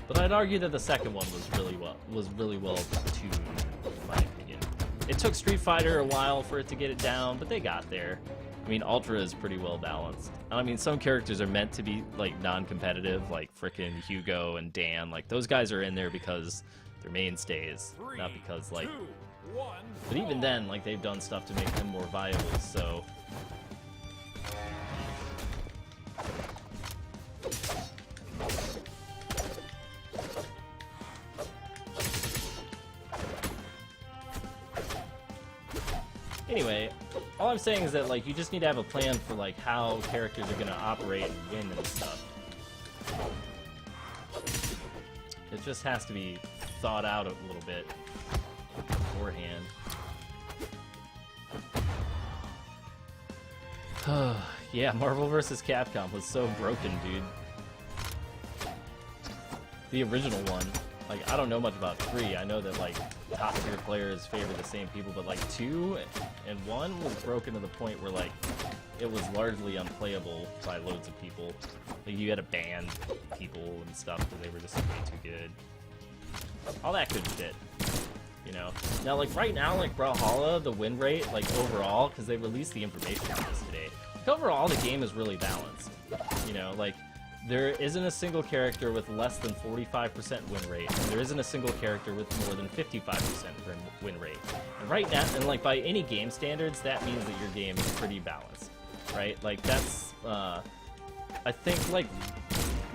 But I'd argue that the second one was really well tuned, in my opinion. It took Street Fighter a while for it to get it down, but they got there. I mean, Ultra is pretty well balanced. I mean, some characters are meant to be like non-competitive, like frickin' Hugo and Dan. Like those guys are in there because they're mainstays, not because like. But even then, like they've done stuff to make them more viable. So. Anyway, all I'm saying is that like you just need to have a plan for like how characters are gonna operate and win and stuff. It just has to be thought out a little bit beforehand. Yeah, Marvel vs. Capcom was so broken, dude. The original one. Like, I don't know much about 3. I know that, like, top-tier players favor the same people, but, like, 2 and 1 was broken to the point where, like, it was largely unplayable by loads of people. Like, you had to ban people and stuff because they were just way too good. All that good shit, you know? Now, like, right now, like, Brawlhalla, the win rate, like, overall, because they released the information on this today, like, overall, the game is really balanced, you know? Like, there isn't a single character with less than 45% win rate, and there isn't a single character with more than 55% win rate. And right now, and like by any game standards, that means that your game is pretty balanced, right? Like that's, I think like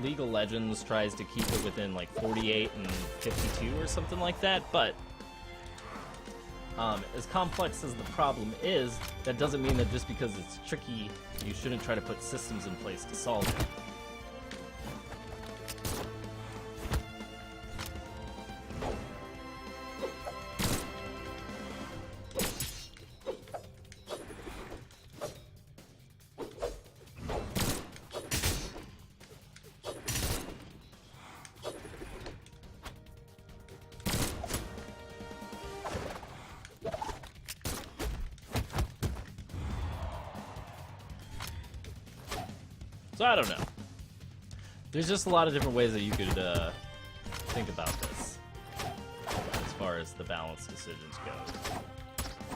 League of Legends tries to keep it within like 48 and 52 or something like that, but as complex as the problem is, that doesn't mean that just because it's tricky, you shouldn't try to put systems in place to solve it. So I don't know. There's just a lot of different ways that you could think about this as far as the balance decisions go.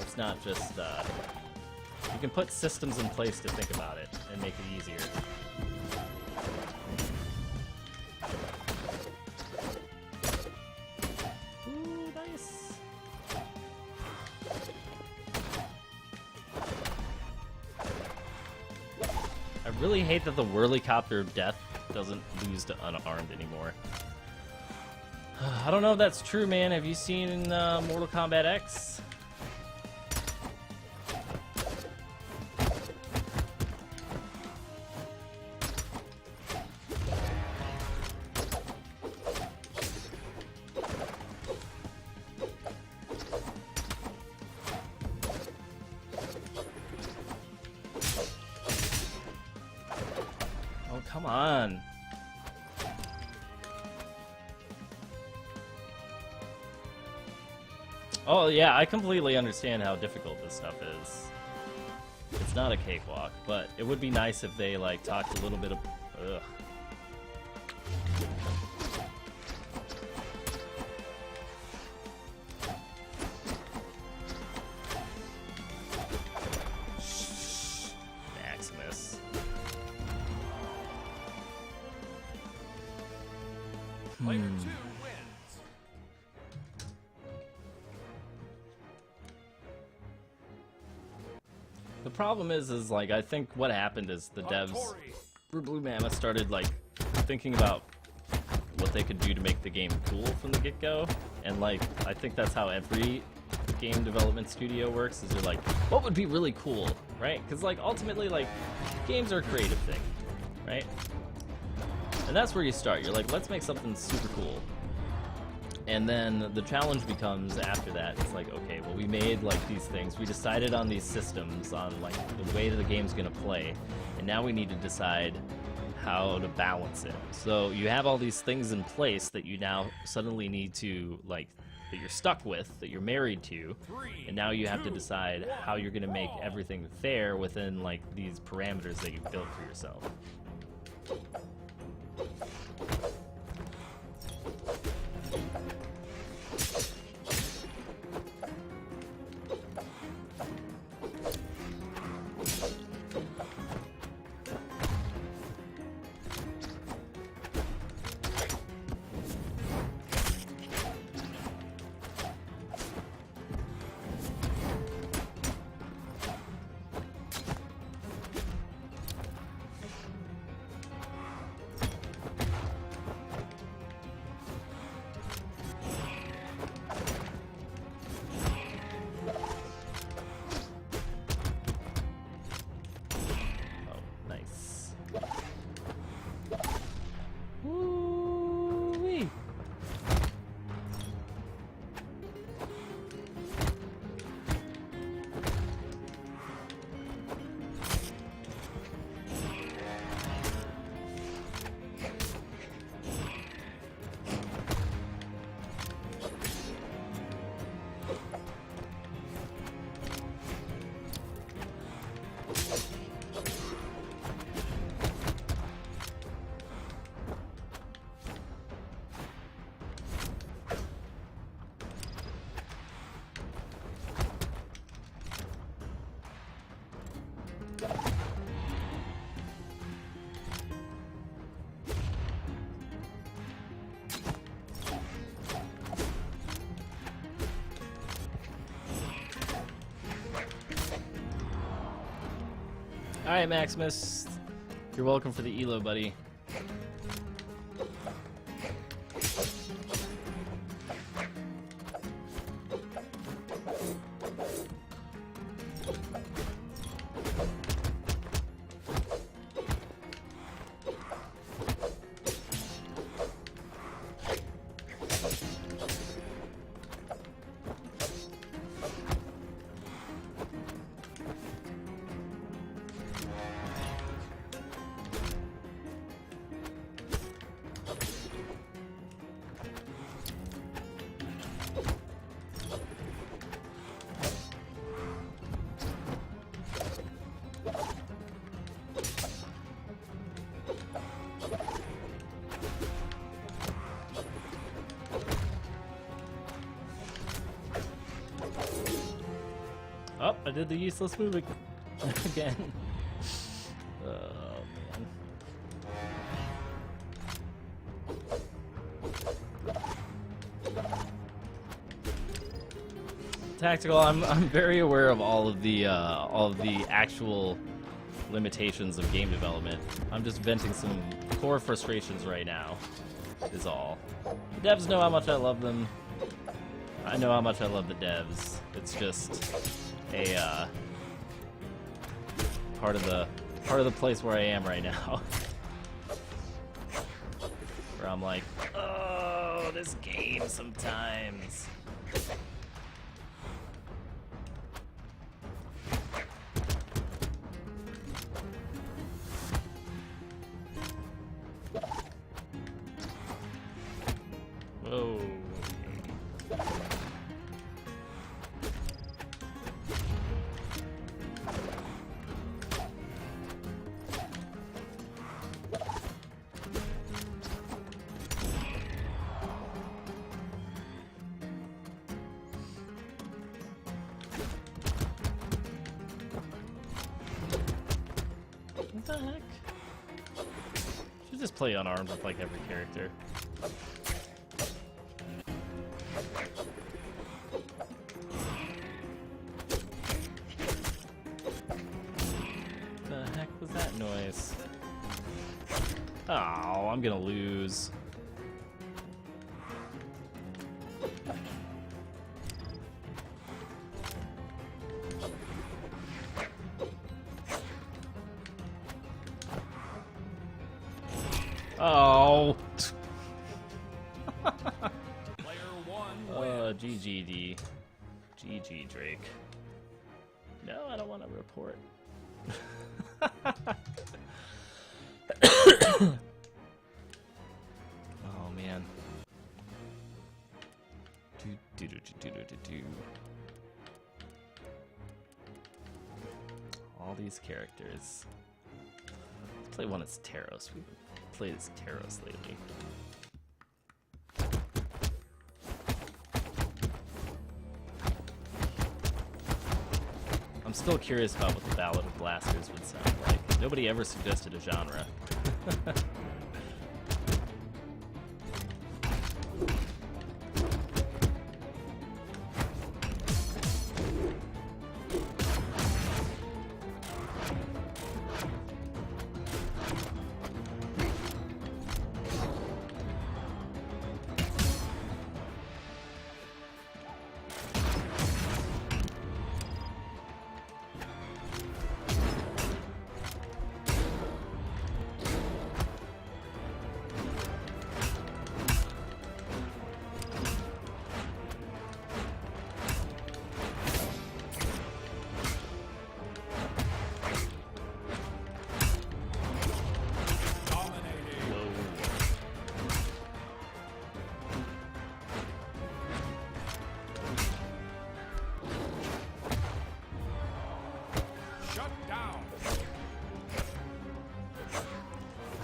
It's not just, you can put systems in place to think about it and make it easier. Ooh, nice. I really hate that the Whirlycopter of Death doesn't lose to unarmed anymore. I don't know if that's true, man. Have you seen Mortal Kombat X? Oh, come on. Oh, yeah, I completely understand how difficult this stuff is. It's not a cakewalk, but it would be nice if they, like, talked a little bit of... Ugh. Maximus. Player 2 wins. The problem is like, I think what happened is the devs for Blue Mammoth started, like, thinking about what they could do to make the game cool from the get-go, and, like, I think that's how every game development studio works, is they're like, what would be really cool, right? Because, like, ultimately, like, games are a creative thing, right? And that's where you start. You're like, let's make something super cool. And then the challenge becomes, after that, it's like, okay, well, we made, like, these things. We decided on these systems, on, like, the way that the game's gonna play. And now we need to decide how to balance it. So you have all these things in place that you now suddenly need to, like, that you're stuck with, that you're married to. And now you have to decide how you're gonna make everything fair within, like, these parameters that you've built for yourself. Alright, Maximus. You're welcome for the elo, buddy. Oh, I did the useless move again. Oh, man. Tactical, I'm very aware of all of the actual limitations of game development. I'm just venting some core frustrations right now, is all. The devs know how much I love them. I know how much I love the devs. It's just a part of the place where I am right now. Where I'm like, oh, this game sometimes. Whoa. What the heck? Should just play unarmed with like every character. The heck was that noise? Oh, I'm gonna lose. Oh. GGD. GG, Drake. No, I don't want to report. Oh, man. All these characters. Let's play one as Taros. We've played as Taros lately. I'm still curious about what the Ballad of Blasters would sound like. Nobody ever suggested a genre.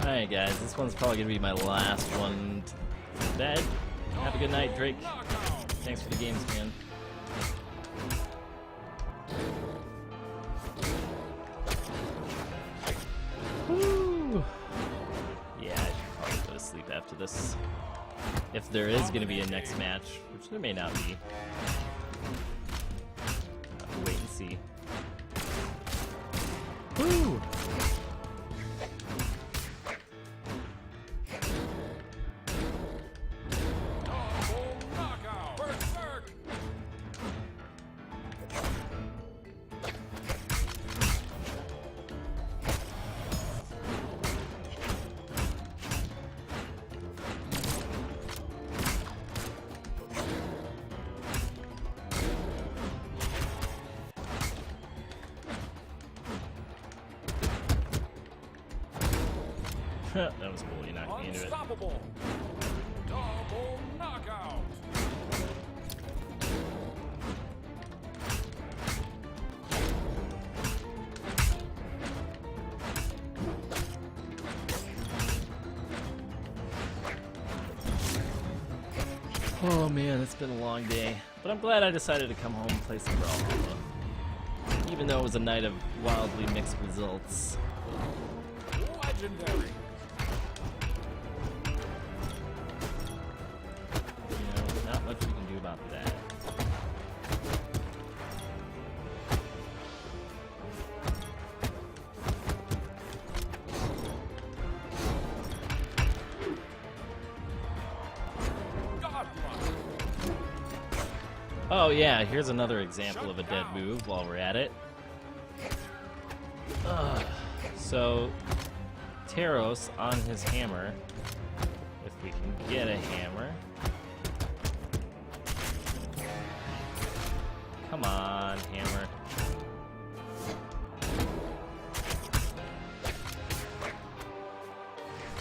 Alright guys, this one's probably gonna be my last one for bed. Have a good night, Drake. Thanks for the games, man. Woo! Yeah, I should probably go to sleep after this. If there is gonna be a next match, which there may not be. I'll have to wait and see. Woo! That was cool, you knocked me into it. Unstoppable. Double knockout. Oh man, it's been a long day. But I'm glad I decided to come home and play some Brawlhalla. Even though it was a night of wildly mixed results. Legendary. You know, not much we can do about that. Oh yeah, here's another example of a dead move while we're at it. So, Taros on his hammer, if we can get a hammer. Come on, hammer.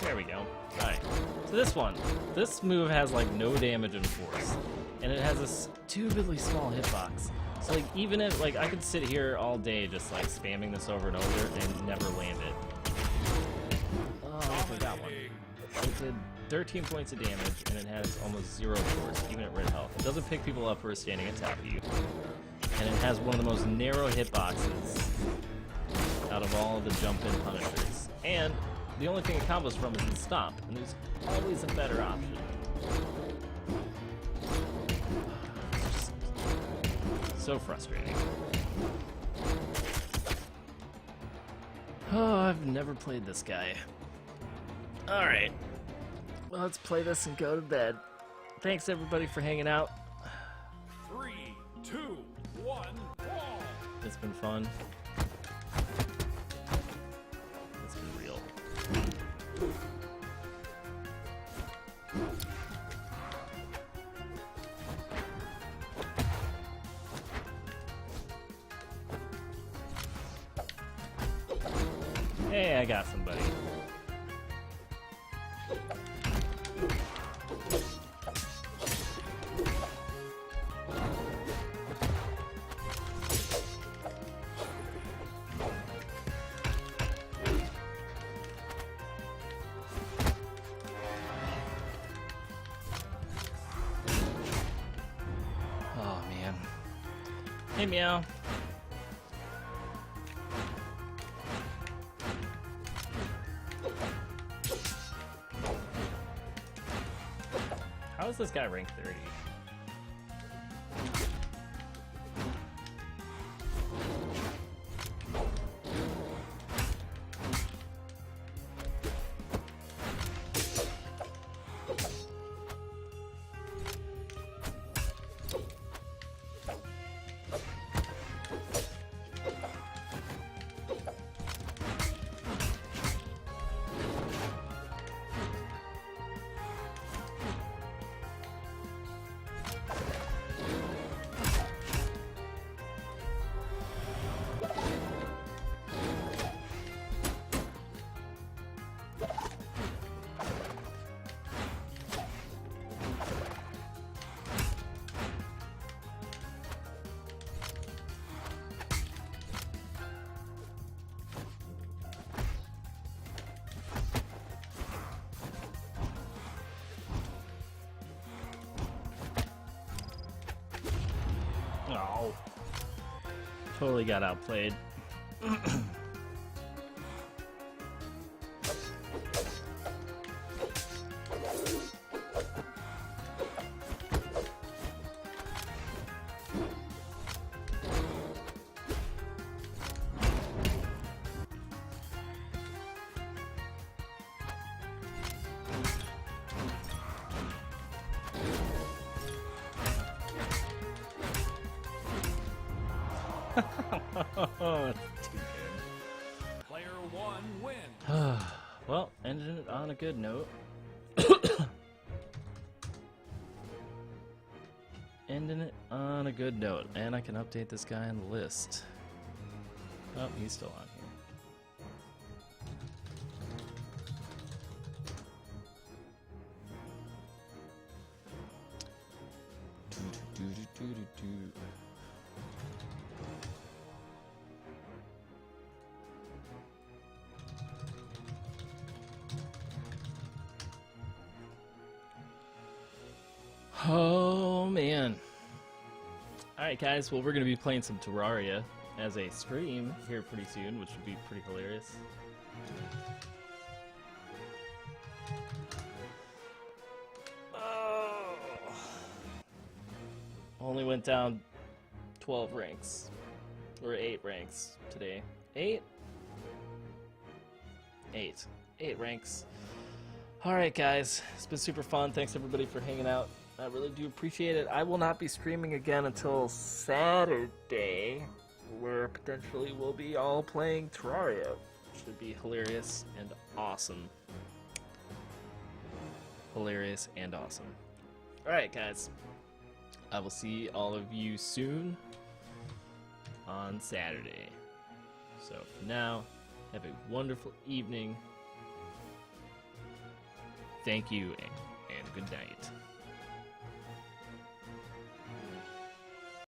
There we go. Alright, so this move has like no damage in force. And it has a stupidly small hitbox. So like even if like I could sit here all day just like spamming this over and over and never land it. Oh, I got one. It did 13 points of damage and it has almost 0 force, even at red health. It doesn't pick people up who are standing on top of you. And it has one of the most narrow hitboxes out of all of the jump-in punishers. And the only thing it combos from is the stomp, and there's always a better option. So frustrating. Oh, I've never played this guy. Alright. Well, let's play this and go to bed. Thanks everybody for hanging out. 3, 2, 1, ball. It's been fun. It's been real. Hey, I got somebody. Oh, man. Hey, Meow. How is this guy ranked 30? Oh. Totally got outplayed. Oh, that's too good. Player 1 wins. Well, ending it on a good note. Ending it on a good note. And I can update this guy on the list. Oh, he's still on Oh man. Alright guys, well we're gonna be playing some Terraria as a stream here pretty soon, which would be pretty hilarious. Oh. Only went down 12 ranks. Or 8 ranks today. 8? 8. 8 ranks. Alright guys, it's been super fun. Thanks everybody for hanging out. I really do appreciate it. I will not be streaming again until Saturday, where potentially we'll be all playing Terraria. Should be hilarious and awesome. Hilarious and awesome. Alright guys, I will see all of you soon on Saturday. So for now, have a wonderful evening. Thank you and good night.